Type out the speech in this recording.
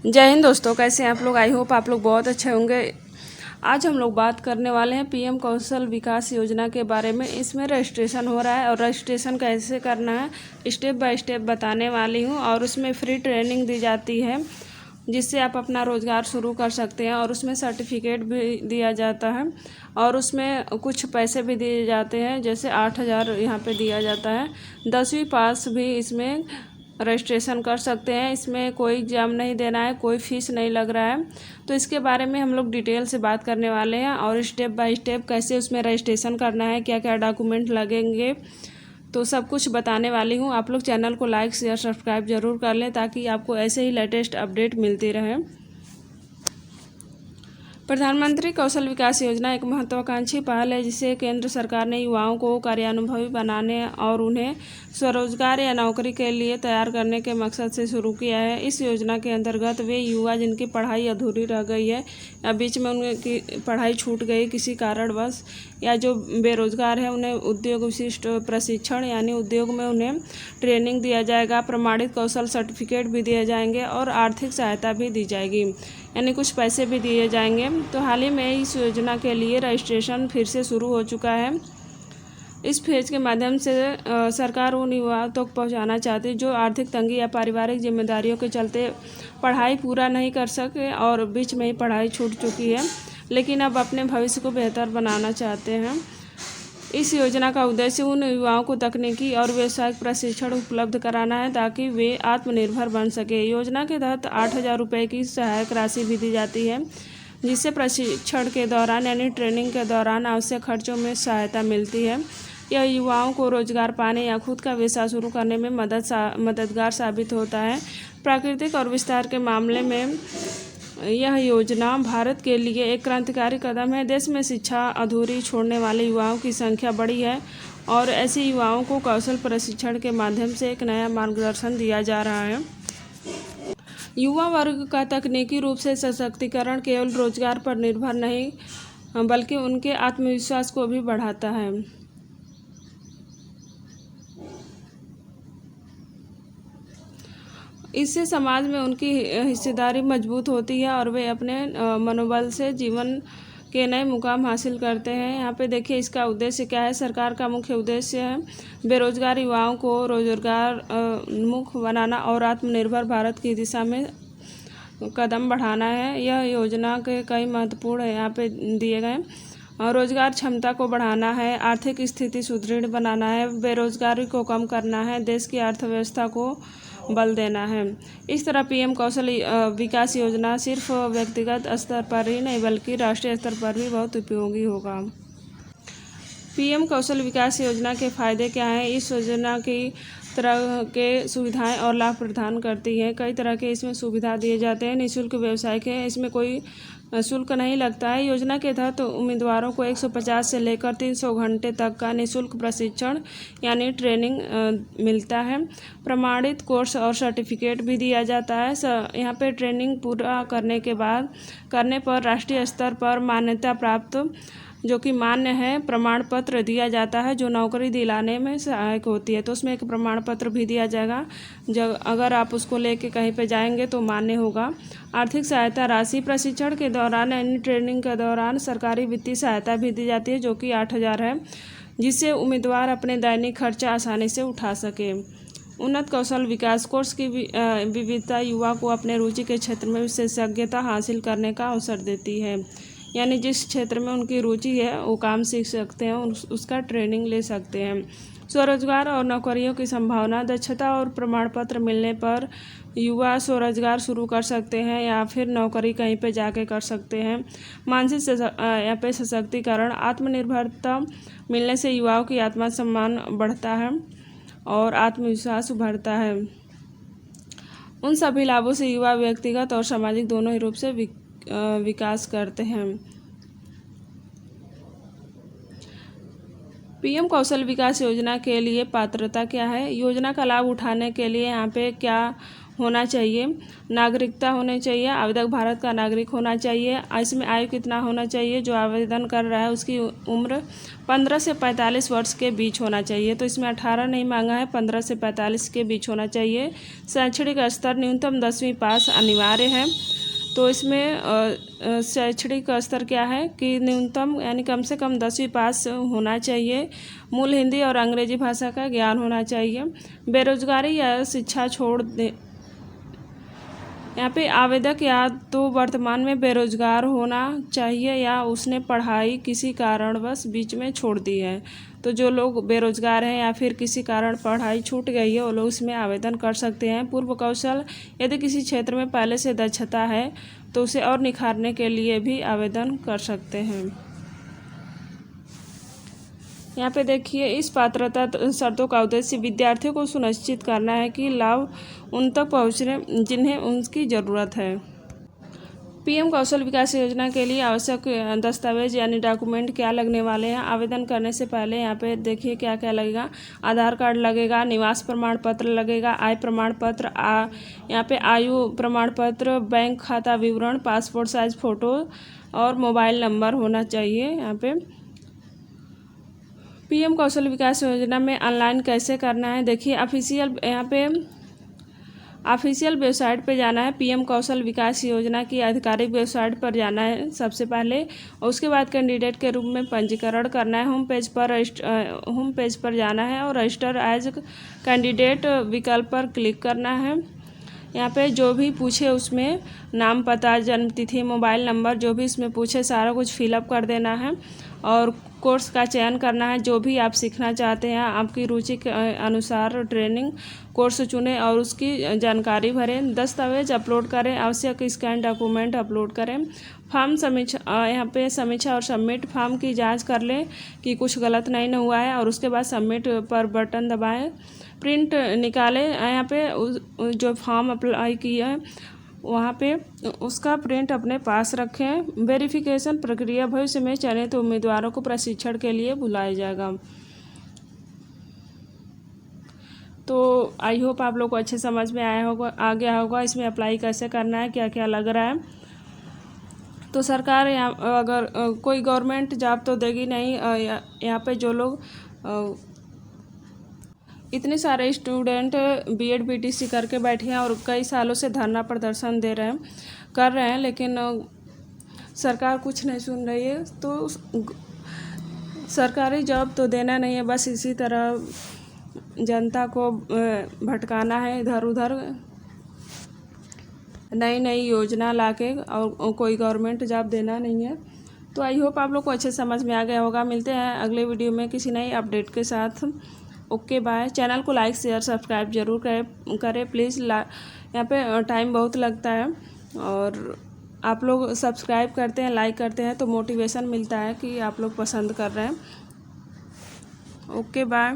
जय हिंद दोस्तों, कैसे हैं आप लोग। आई होप आप लोग बहुत अच्छे होंगे। आज हम लोग बात करने वाले हैं पीएम कौशल विकास योजना के बारे में। इसमें रजिस्ट्रेशन हो रहा है और रजिस्ट्रेशन कैसे करना है स्टेप बाय स्टेप बताने वाली हूँ। और उसमें फ्री ट्रेनिंग दी जाती है जिससे आप अपना रोज़गार शुरू कर सकते हैं। और उसमें सर्टिफिकेट भी दिया जाता है और उसमें कुछ पैसे भी दिए जाते हैं, जैसे 8,000 यहाँ पे दिया जाता है। 10वीं पास भी इसमें रजिस्ट्रेशन कर सकते हैं। इसमें कोई एग्ज़ाम नहीं देना है, कोई फ़ीस नहीं लग रहा है। तो इसके बारे में हम लोग डिटेल से बात करने वाले हैं और स्टेप बाय स्टेप कैसे उसमें रजिस्ट्रेशन करना है, क्या क्या डॉक्यूमेंट लगेंगे, तो सब कुछ बताने वाली हूँ। आप लोग चैनल को लाइक शेयर सब्सक्राइब ज़रूर कर लें ताकि आपको ऐसे ही लेटेस्ट अपडेट मिलती रहे। प्रधानमंत्री कौशल विकास योजना एक महत्वाकांक्षी पहल है जिसे केंद्र सरकार ने युवाओं को कार्यानुभवी बनाने और उन्हें स्वरोजगार या नौकरी के लिए तैयार करने के मकसद से शुरू किया है। इस योजना के अंतर्गत वे युवा जिनकी पढ़ाई अधूरी रह गई है या बीच में उनकी पढ़ाई छूट गई किसी कारणवश, या जो बेरोजगार है, उन्हें उद्योग विशिष्ट प्रशिक्षण यानी उद्योग में उन्हें ट्रेनिंग दिया जाएगा, प्रमाणित कौशल सर्टिफिकेट भी दिए जाएंगे और आर्थिक सहायता भी दी जाएगी, यानी कुछ पैसे भी दिए जाएंगे। तो हाल ही में इस योजना के लिए रजिस्ट्रेशन फिर से शुरू हो चुका है। इस फेज के माध्यम से सरकार उन युवाओं तक पहुंचाना चाहती है जो आर्थिक तंगी या पारिवारिक जिम्मेदारियों के चलते पढ़ाई पूरा नहीं कर सके और बीच में ही पढ़ाई छूट चुकी है, लेकिन अब अपने भविष्य को बेहतर बनाना चाहते हैं। इस योजना का उद्देश्य उन युवाओं को तकनीकी और व्यावसायिक प्रशिक्षण उपलब्ध कराना है ताकि वे आत्मनिर्भर बन सके। योजना के तहत 8,000 रुपये की सहायक राशि भी दी जाती है जिससे प्रशिक्षण के दौरान यानी ट्रेनिंग के दौरान आवश्यक खर्चों में सहायता मिलती है। यह युवाओं को रोजगार पाने या खुद का व्यवसाय शुरू करने में मददगार साबित होता है। प्राकृतिक और विस्तार के मामले में यह योजना भारत के लिए एक क्रांतिकारी कदम है। देश में शिक्षा अधूरी छोड़ने वाले युवाओं की संख्या बढ़ी है और ऐसे युवाओं को कौशल प्रशिक्षण के माध्यम से एक नया मार्गदर्शन दिया जा रहा है। युवा वर्ग का तकनीकी रूप से सशक्तिकरण केवल रोजगार पर निर्भर नहीं बल्कि उनके आत्मविश्वास को भी बढ़ाता है। इससे समाज में उनकी हिस्सेदारी मजबूत होती है और वे अपने मनोबल से जीवन के नए मुकाम हासिल करते हैं। यहाँ पे देखिए इसका उद्देश्य क्या है। सरकार का मुख्य उद्देश्य है बेरोजगार युवाओं को रोजगार मुख बनाना और आत्मनिर्भर भारत की दिशा में कदम बढ़ाना है। यह योजना के कई महत्वपूर्ण यहाँ पे दिए गए रोजगार क्षमता को बढ़ाना है, आर्थिक स्थिति सुदृढ़ बनाना है, बेरोजगारी को कम करना है, देश की अर्थव्यवस्था को बल देना है। इस तरह पीएम कौशल विकास योजना सिर्फ व्यक्तिगत स्तर पर ही नहीं बल्कि राष्ट्रीय स्तर पर भी बहुत उपयोगी होगा। पीएम कौशल विकास योजना के फ़ायदे क्या हैं। इस योजना की तरह के सुविधाएं और लाभ प्रदान करती है। कई तरह के इसमें सुविधा दिए जाते हैं। निःशुल्क व्यवसायिक है, इसमें कोई शुल्क नहीं लगता है। योजना के तहत उम्मीदवारों को 150 से लेकर 300 घंटे तक का निःशुल्क प्रशिक्षण यानी ट्रेनिंग मिलता है। प्रमाणित कोर्स और सर्टिफिकेट भी दिया जाता है। यहाँ पे ट्रेनिंग पूरा करने पर राष्ट्रीय स्तर पर मान्यता प्राप्त जो कि मान्य है प्रमाण पत्र दिया जाता है जो नौकरी दिलाने में सहायक होती है। तो उसमें एक प्रमाण पत्र भी दिया जाएगा, जब अगर आप उसको लेके कहीं पे जाएंगे तो मान्य होगा। आर्थिक सहायता राशि प्रशिक्षण के दौरान यानी ट्रेनिंग के दौरान सरकारी वित्तीय सहायता भी दी जाती है जो कि 8,000 है, जिससे उम्मीदवार अपने दैनिक खर्चा आसानी से उठा सके। उन्नत कौशल विकास कोर्स की विविधता युवा को अपने रुचि के क्षेत्र में विशेषज्ञता हासिल करने का अवसर देती है, यानी जिस क्षेत्र में उनकी रुचि है वो काम सीख सकते हैं, उसका ट्रेनिंग ले सकते हैं। स्वरोजगार और नौकरियों की संभावना, दक्षता और प्रमाण पत्र मिलने पर युवा स्वरोजगार शुरू कर सकते हैं या फिर नौकरी कहीं पे जाके कर सकते हैं। मानसिक यहाँ पे सशक्तिकरण, आत्मनिर्भरता मिलने से युवाओं की आत्मसम्मान बढ़ता है और आत्मविश्वास उभरता है। उन सभी लाभों से युवा व्यक्तिगत और सामाजिक दोनों ही रूप से विकास करते हैं। पीएम कौशल विकास योजना के लिए पात्रता क्या है। योजना का लाभ उठाने के लिए यहाँ पे क्या होना चाहिए, नागरिकता होनी चाहिए, आवेदक भारत का नागरिक होना चाहिए। इसमें आयु कितना होना चाहिए, जो आवेदन कर रहा है उसकी उम्र 15 से 45 वर्ष के बीच होना चाहिए। तो इसमें 18 नहीं मांगा है, 15 से 45 के बीच होना चाहिए। शैक्षणिक स्तर न्यूनतम 10वीं पास अनिवार्य है। तो इसमें शैक्षणिक स्तर क्या है कि न्यूनतम यानी कम से कम 10वीं पास होना चाहिए। मूल हिंदी और अंग्रेजी भाषा का ज्ञान होना चाहिए। बेरोजगारी या शिक्षा छोड़ दे, यहाँ पे आवेदक या तो वर्तमान में बेरोजगार होना चाहिए या उसने पढ़ाई किसी कारणवश बीच में छोड़ दी है। तो जो लोग बेरोजगार हैं या फिर किसी कारण पढ़ाई छूट गई है वो लोग इसमें आवेदन कर सकते हैं। पूर्व कौशल, यदि किसी क्षेत्र में पहले से दक्षता है तो उसे और निखारने के लिए भी आवेदन कर सकते हैं। यहाँ पे देखिए, इस पात्रता शर्तों का उद्देश्य विद्यार्थियों को सुनिश्चित करना है कि लाभ उन तक पहुँचने जिन्हें उनकी ज़रूरत है। पीएम कौशल विकास योजना के लिए आवश्यक दस्तावेज यानी डॉक्यूमेंट क्या लगने वाले हैं। आवेदन करने से पहले यहाँ पे देखिए क्या क्या लगेगा। आधार कार्ड लगेगा, निवास प्रमाण पत्र लगेगा, आय प्रमाण पत्र, यहाँ पे आयु प्रमाण पत्र, बैंक खाता विवरण, पासपोर्ट साइज फ़ोटो और मोबाइल नंबर होना चाहिए। यहाँ पे पीएम कौशल विकास योजना में ऑनलाइन कैसे करना है, देखिए ऑफिशियल वेबसाइट पे जाना है। पीएम कौशल विकास योजना की आधिकारिक वेबसाइट पर जाना है सबसे पहले, और उसके बाद कैंडिडेट के रूप में पंजीकरण करना है। होम पेज पर जाना है और रजिस्टर एज कैंडिडेट विकल्प पर क्लिक करना है। यहाँ पे जो भी पूछे उसमें नाम, पता, जन्म तिथि, मोबाइल नंबर, जो भी इसमें पूछे सारा कुछ फिलअप कर देना है और कोर्स का चयन करना है। जो भी आप सीखना चाहते हैं, आपकी रुचि के अनुसार ट्रेनिंग कोर्स चुनें और उसकी जानकारी भरें। दस्तावेज अपलोड करें, आवश्यक स्कैन डॉक्यूमेंट अपलोड करें। फॉर्म समीक्षा, यहाँ पे समीक्षा और सबमिट फॉर्म की जांच कर लें कि कुछ गलत नहीं न हुआ है और उसके बाद सबमिट पर बटन दबाएं। प्रिंट निकालें, यहाँ पे जो फॉर्म अप्लाई किया है वहाँ पे उसका प्रिंट अपने पास रखें। वेरिफिकेशन प्रक्रिया भविष्य में चयनित उम्मीदवारों को प्रशिक्षण के लिए बुलाया जाएगा। तो आई होप आप लोग को अच्छे समझ में आ गया होगा इसमें अप्लाई कैसे करना है, क्या क्या लग रहा है। तो सरकार यहाँ अगर कोई गवर्नमेंट जॉब तो देगी नहीं। यहाँ पे जो लोग इतने सारे स्टूडेंट बीएड बीटीसी करके बैठे हैं और कई सालों से धरना प्रदर्शन कर रहे हैं, लेकिन सरकार कुछ नहीं सुन रही है। तो सरकारी जॉब तो देना नहीं है, बस इसी तरह जनता को भटकाना है इधर उधर, नई नई योजना लाके, और कोई गवर्नमेंट जॉब देना नहीं है। तो आई होप आप लोग को अच्छे समझ में आ गया होगा। मिलते हैं अगले वीडियो में किसी नई अपडेट के साथ। Okay bye. चैनल को लाइक शेयर सब्सक्राइब जरूर करें प्लीज़। यहाँ पे टाइम बहुत लगता है और आप लोग सब्सक्राइब करते हैं, लाइक करते हैं तो मोटिवेशन मिलता है कि आप लोग पसंद कर रहे हैं। Okay bye.